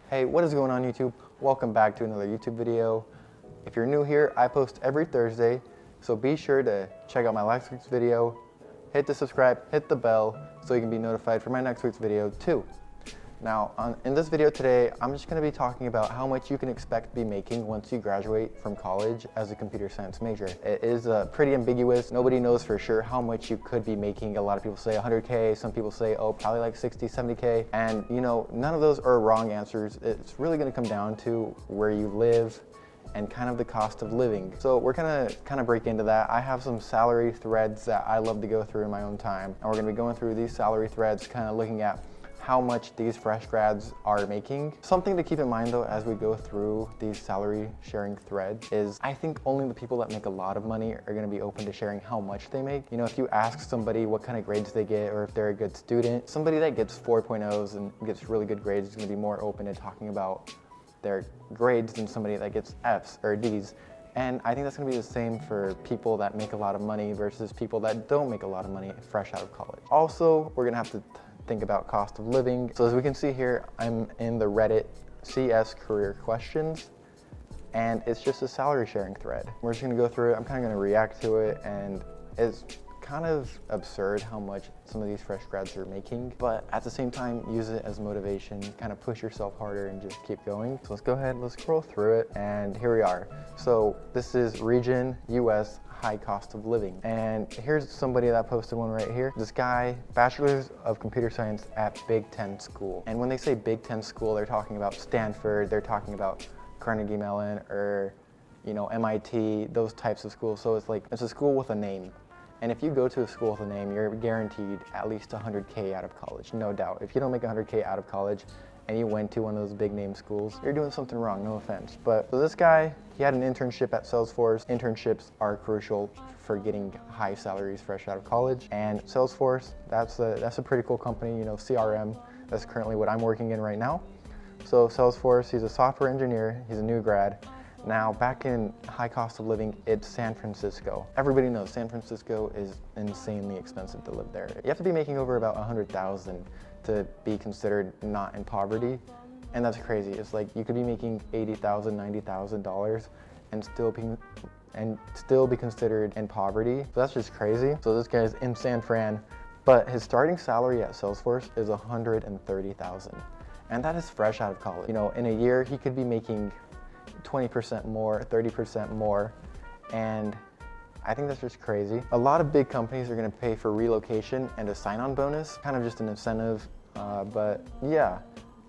Hey, what is going on YouTube? Welcome back to another YouTube video. If you're new here, I post every Thursday, so be sure to check out my last week's video, hit the subscribe, hit the bell, so you can be notified for my next week's video too. Now, in this video today, I'm just going to be talking about how much you can expect to be making once you graduate from college as a computer science major. It is pretty ambiguous. Nobody knows for sure how much you could be making. A lot of people say 100K, some people say, oh, probably like 60, 70K. And you know, none of those are wrong answers. It's really going to come down to where you live and kind of the cost of living. So we're gonna kind of break into that. I have some salary threads that I love to go through in my own time. And we're gonna be going through these salary threads, kind of looking at how much these fresh grads are making. Something to keep in mind though as we go through these salary sharing threads is I think only the people that make a lot of money are gonna be open to sharing how much they make. You know, if you ask somebody what kind of grades they get or if they're a good student, somebody that gets 4.0s and gets really good grades is gonna be more open to talking about their grades than somebody that gets Fs or Ds. And I think that's gonna be the same for people that make a lot of money versus people that don't make a lot of money fresh out of college. Also, we're gonna have to think about cost of living. So as we can see here, I'm in the Reddit CS career questions, and it's just a salary sharing thread. We're just gonna go through it. I'm kind of gonna react to it, and it's kind of absurd how much some of these fresh grads are making, but at the same time, use it as motivation, kind of push yourself harder and just keep going. So let's go ahead, let's scroll through it, and here we are. So this is region, US, high cost of living. And here's somebody that posted one right here. This guy, bachelor's of computer science at Big Ten school. And when they say Big Ten school, they're talking about Stanford, they're talking about Carnegie Mellon, or you know, MIT, those types of schools. So it's like, it's a school with a name. And if you go to a school with a name, you're guaranteed at least 100K out of college, no doubt. If you don't make 100K out of college and you went to one of those big name schools, you're doing something wrong, no offense. But so this guy, he had an internship at Salesforce. Internships are crucial for getting high salaries fresh out of college. And Salesforce, that's a pretty cool company, you know, CRM. That's currently what I'm working in right now. So Salesforce, he's a software engineer, he's a new grad. Now, back in high cost of living, it's San Francisco. Everybody knows San Francisco is insanely expensive to live there. You have to be making over about 100,000 to be considered not in poverty. And that's crazy. It's like you could be making $80,000, $90,000 and still be considered in poverty. So that's just crazy. So this guy's in San Fran, but his starting salary at Salesforce is $130,000. And that is fresh out of college. You know, in a year, he could be making 20% more, 30% more, and I think that's just crazy. A lot of big companies are gonna pay for relocation and a sign-on bonus, kind of just an incentive, but yeah,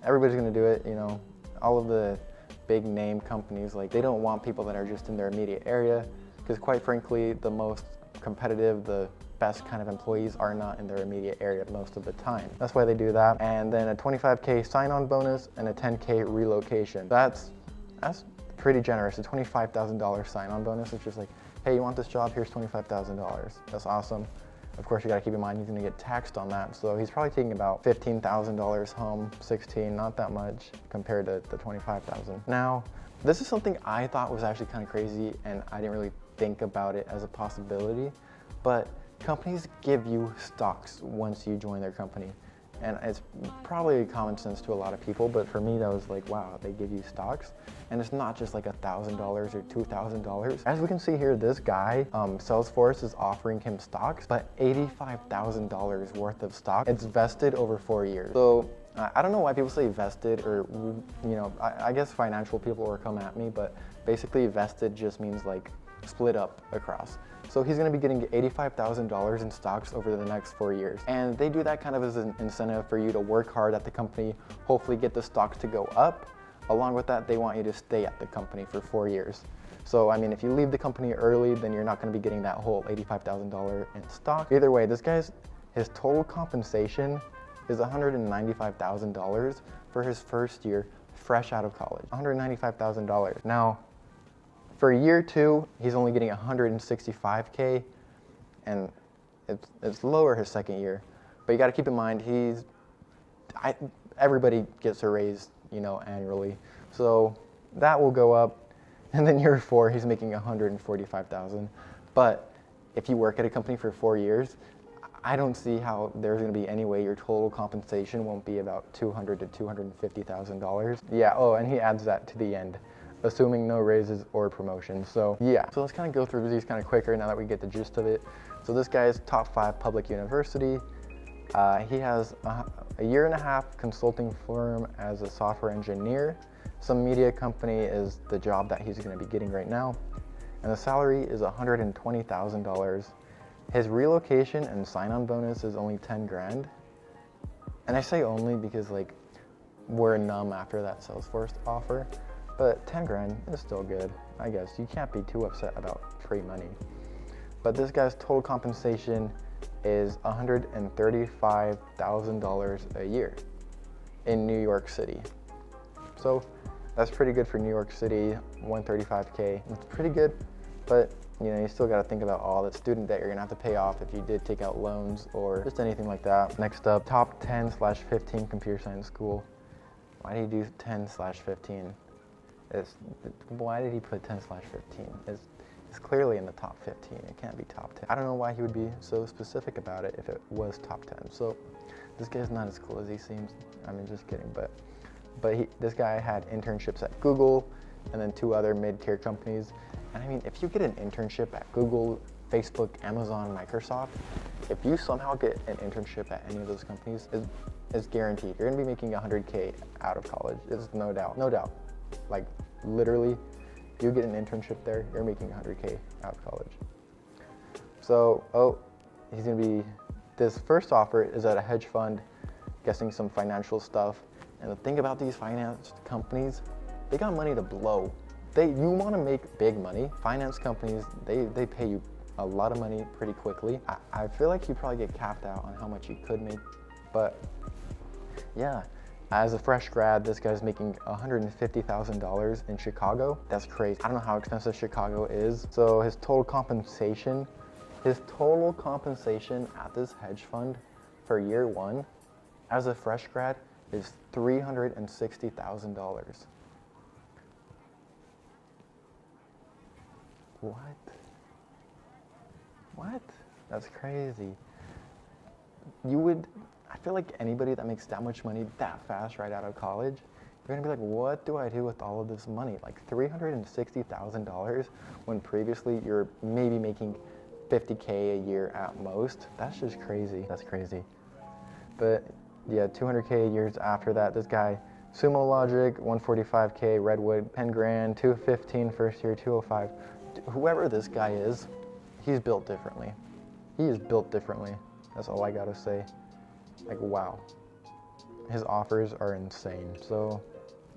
everybody's gonna do it, you know. All of the big name companies, like, they don't want people that are just in their immediate area, because quite frankly, the most competitive, the best kind of employees are not in their immediate area most of the time. That's why they do that. And then a 25K sign-on bonus and a 10K relocation. That's pretty generous. A $25,000 sign-on bonus. It's just like, hey, you want this job? Here's $25,000. That's awesome. Of course, you gotta keep in mind he's gonna get taxed on that. So he's probably taking about $15,000 home, 16, not that much compared to the $25,000. Now, this is something I thought was actually kind of crazy, and I didn't really think about it as a possibility, but companies give you stocks once you join their company. And it's probably common sense to a lot of people, but for me, that was like, wow, they give you stocks. And it's not just like $1,000 or $2,000. As we can see here, this guy, Salesforce is offering him stocks, but $85,000 worth of stock. It's vested over 4 years. So I don't know why people say vested, or, you know, I guess financial people will come at me, but basically vested just means like split up across. So he's gonna be getting $85,000 in stocks over the next 4 years. And they do that kind of as an incentive for you to work hard at the company, hopefully get the stocks to go up. Along with that, they want you to stay at the company for 4 years. So, I mean, if you leave the company early, then you're not gonna be getting that whole $85,000 in stock. Either way, this guy's, his total compensation is $195,000 for his first year fresh out of college. $195,000. Now, for year 2, he's only getting 165K, and it's lower his second year. But you got to keep in mind, everybody gets a raise, you know, annually. So that will go up, and then year 4, he's making 145,000. But if you work at a company for 4 years, I don't see how there's going to be any way your total compensation won't be about $200,000 to $250,000. Yeah. Oh, and he adds that to the end, assuming no raises or promotions. So yeah. So let's kind of go through these kind of quicker now that we get the gist of it. So this guy is top 5 public university. He has a year and a half consulting firm as a software engineer. Some media company is the job that he's going to be getting right now, and the salary is $120,000. His relocation and sign-on bonus is only 10 grand. And I say only because like we're numb after that Salesforce offer, but 10 grand is still good. I guess you can't be too upset about free money. But this guy's total compensation is $135,000 a year in New York City. So that's pretty good for New York City, 135K. It's pretty good, but you know, you still got to think about all the student debt you're gonna have to pay off if you did take out loans or just anything like that. Next up, top 10/15 computer science school. Why did he do 10/15? Why did he put 10/15? It's clearly in the top 15. It can't be top 10. I don't know why he would be so specific about it if it was top 10. So this guy's not as cool as he seems. I mean, just kidding. But this guy had internships at Google and then 2 other mid-tier companies. And I mean, if you get an internship at Google, Facebook, Amazon, Microsoft, if you somehow get an internship at any of those companies, it's guaranteed. You're gonna be making 100K out of college. It's no doubt, no doubt. Like literally, if you get an internship there, you're making 100K out of college. So, he's gonna be, this first offer is at a hedge fund, guessing some financial stuff. And the thing about these finance companies, they got money to blow. You want to make big money. Finance companies, they pay you a lot of money pretty quickly. I feel like you probably get capped out on how much you could make, but yeah. As a fresh grad, this guy's making $150,000 in Chicago. That's crazy. I don't know how expensive Chicago is. So his total compensation at this hedge fund for year 1 as a fresh grad is $360,000. What? That's crazy. I feel like anybody that makes that much money that fast right out of college, you're gonna be like, what do I do with all of this money? Like $360,000 when previously you're maybe making 50K a year at most. That's just crazy. That's crazy. But yeah, 200K years after that, this guy, Sumo Logic, 145K, Redwood, 10 grand, 215 first year, 205. Whoever this guy is, he's built differently. He is built differently. That's all I gotta say. Like, wow. His offers are insane. So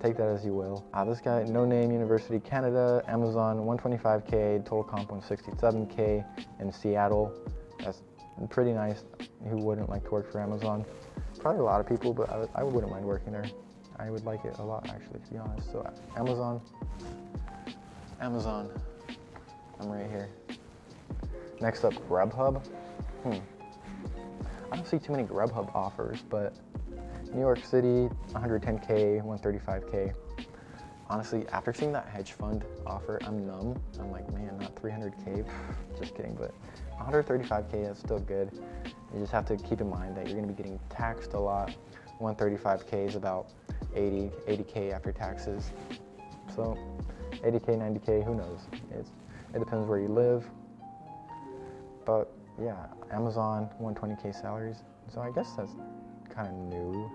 take that as you will. This guy, No Name University, Canada, Amazon, 125K, total comp 167K in Seattle. That's pretty nice. Who wouldn't like to work for Amazon? Probably a lot of people, but I wouldn't mind working there. I would like it a lot, actually, to be honest. So Amazon, I'm right here. Next up, Grubhub. I don't see too many Grubhub offers, but New York City, 110K, 135K. Honestly, after seeing that hedge fund offer, I'm numb. I'm like, man, not 300K. Just kidding, but 135K is still good. You just have to keep in mind that you're gonna be getting taxed a lot. 135K is about 80K after taxes. So 80K, 90K, who knows? It depends where you live. But yeah, Amazon, 120K salaries. So I guess that's kind of new.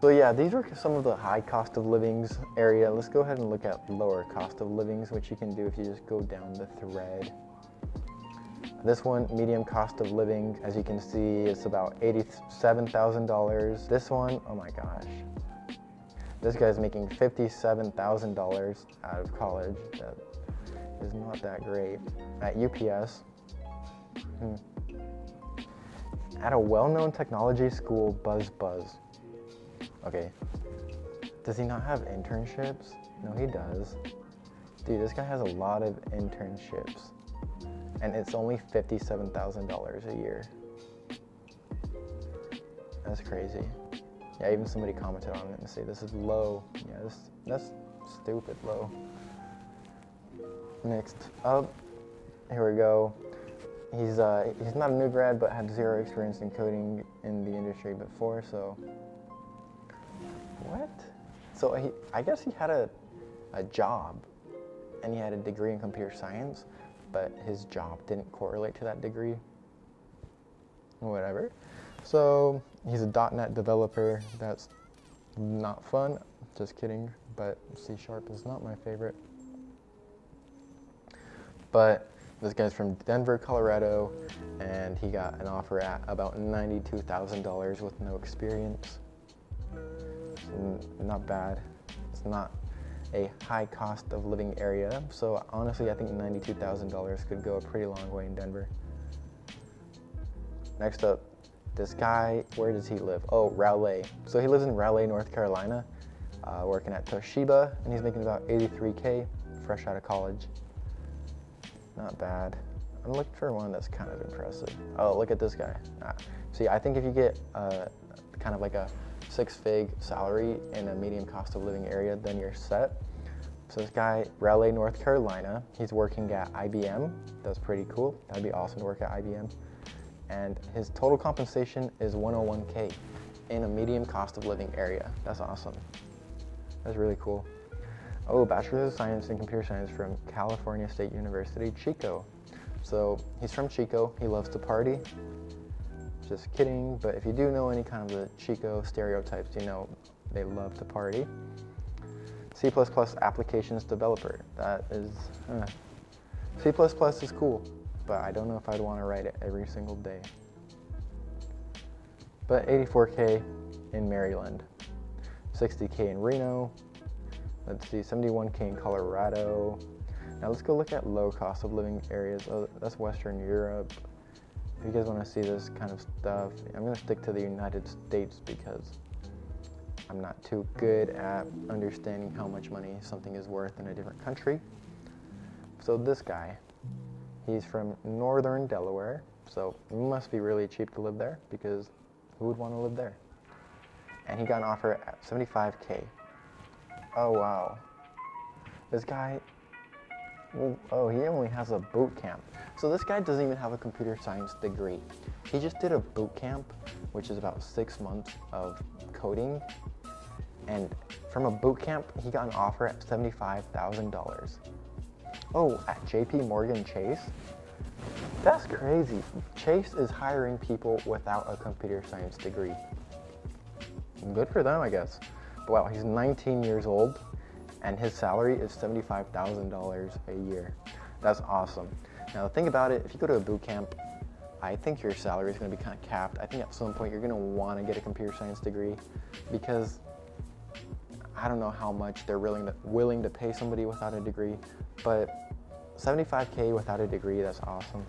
So yeah, these are some of the high cost of livings area. Let's go ahead and look at lower cost of livings, which you can do if you just go down the thread. This one, medium cost of living, as you can see, it's about $87,000. This one, oh my gosh. This guy's making $57,000 out of college. That is not that great. At UPS, at a well-known technology school, Buzz. Okay, does he not have internships? No, he does. Dude, this guy has a lot of internships, and it's only $57,000 a year. That's crazy. Yeah, even somebody commented on it and say this is low. Yeah, that's stupid low. Next up, here we go. He's not a new grad, but had 0 experience in coding in the industry before. So what? So I guess he had a job, and he had a degree in computer science, but his job didn't correlate to that degree. Whatever. So he's a .NET developer. That's not fun. Just kidding. But C# is not my favorite. But this guy's from Denver, Colorado, and he got an offer at about $92,000 with no experience. So not bad. It's not a high cost of living area. So honestly, I think $92,000 could go a pretty long way in Denver. Next up, this guy, where does he live? Oh, Raleigh. So he lives in Raleigh, North Carolina, working at Toshiba, and he's making about $83K fresh out of college. Not bad. I'm looking for one that's kind of impressive. Oh, look at this guy. See, I think if you get kind of like a 6-fig salary in a medium cost of living area, then you're set. So this guy, Raleigh, North Carolina, he's working at IBM. That's pretty cool. That'd be awesome to work at IBM. And his total compensation is $101K in a medium cost of living area. That's awesome. That's really cool. Oh, Bachelor's of Science in Computer Science from California State University, Chico. So he's from Chico. He loves to party. Just kidding, but if you do know any kind of the Chico stereotypes, you know they love to party. C++ applications developer. That is, C++ is cool, but I don't know if I'd want to write it every single day. But $84K in Maryland, $60K in Reno. Let's see, $71K in Colorado. Now let's go look at low cost of living areas. Oh, that's Western Europe. If you guys want to see this kind of stuff, I'm going to stick to the United States because I'm not too good at understanding how much money something is worth in a different country. So this guy, he's from northern Delaware, so it must be really cheap to live there because who would want to live there? And he got an offer at $75K. Oh wow. This guy, oh, he only has a boot camp. So this guy doesn't even have a computer science degree. He just did a boot camp, which is about 6 months of coding. And from a boot camp, he got an offer at $75,000. Oh, at JP Morgan Chase? That's crazy. Chase is hiring people without a computer science degree. Good for them, I guess. But wow, he's 19 years old, and his salary is $75,000 a year. That's awesome. Now think about it, if you go to a boot camp, I think your salary is going to be kind of capped. I think at some point you're going to want to get a computer science degree because I don't know how much they're willing to pay somebody without a degree, but $75K without a degree, that's awesome.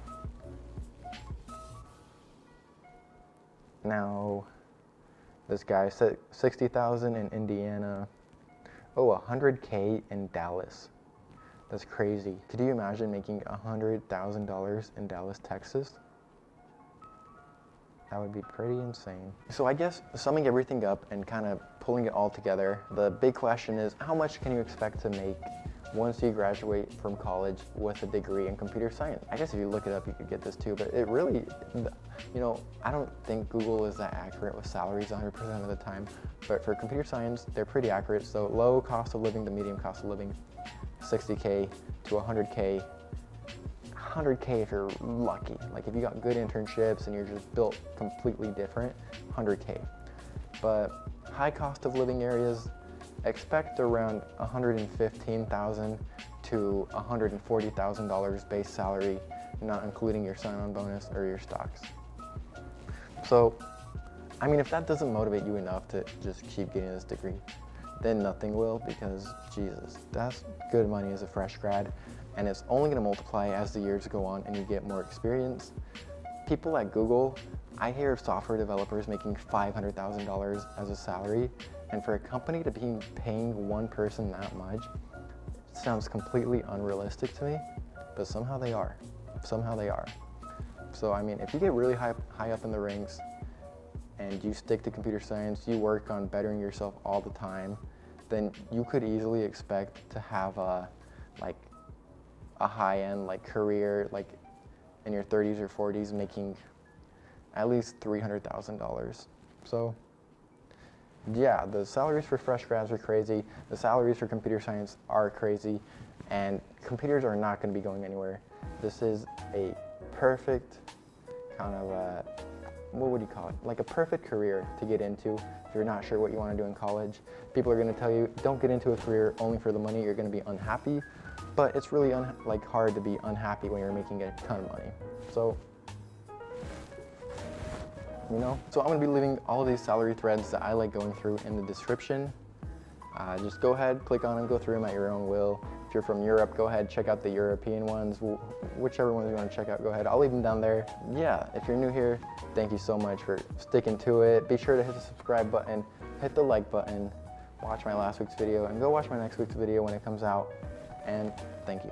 Now, this guy said $60,000 in Indiana. Oh, $100K in Dallas. That's crazy. Could you imagine making $100,000 in Dallas, Texas? That would be pretty insane. So I guess summing everything up and kind of pulling it all together, the big question is how much can you expect to make once you graduate from college with a degree in computer science? I guess if you look it up, you could get this too, but it really, you know, I don't think Google is that accurate with salaries 100% of the time, but for computer science, they're pretty accurate. So low cost of living to medium cost of living, 60K to 100K. 100K if you're lucky. Like if you got good internships and you're just built completely different, 100K. But high cost of living areas, expect around $115,000 to $140,000 base salary, not including your sign-on bonus or your stocks. So, I mean, if that doesn't motivate you enough to just keep getting this degree, then nothing will, because Jesus, that's good money as a fresh grad, and it's only going to multiply as the years go on and you get more experience. People at Google, I hear of software developers making $500,000 as a salary, and for a company to be paying one person that much, it sounds completely unrealistic to me, but somehow they are. Somehow they are. So I mean, if you get really high up in the ranks and you stick to computer science, you work on bettering yourself all the time, then you could easily expect to have a high-end career, in your 30s or 40s making at least $300,000. So yeah, the salaries for fresh grads are crazy. The salaries for computer science are crazy, and computers are not going to be going anywhere. This is a perfect kind of what would you call it? Like a perfect career to get into if you're not sure what you want to do in college. People are going to tell you, don't get into a career only for the money. You're going to be unhappy, but it's really hard to be unhappy when you're making a ton of money. So, so I'm going to be leaving all of these salary threads that I like going through in the description. Just go ahead, click on them, go through them at your own will. If you're from Europe, go ahead, check out the European ones. Whichever ones you want to check out, go ahead. I'll leave them down there. Yeah, if you're new here, thank you so much for sticking to it. Be sure to hit the subscribe button, hit the like button, watch my last week's video, and go watch my next week's video when it comes out. And thank you.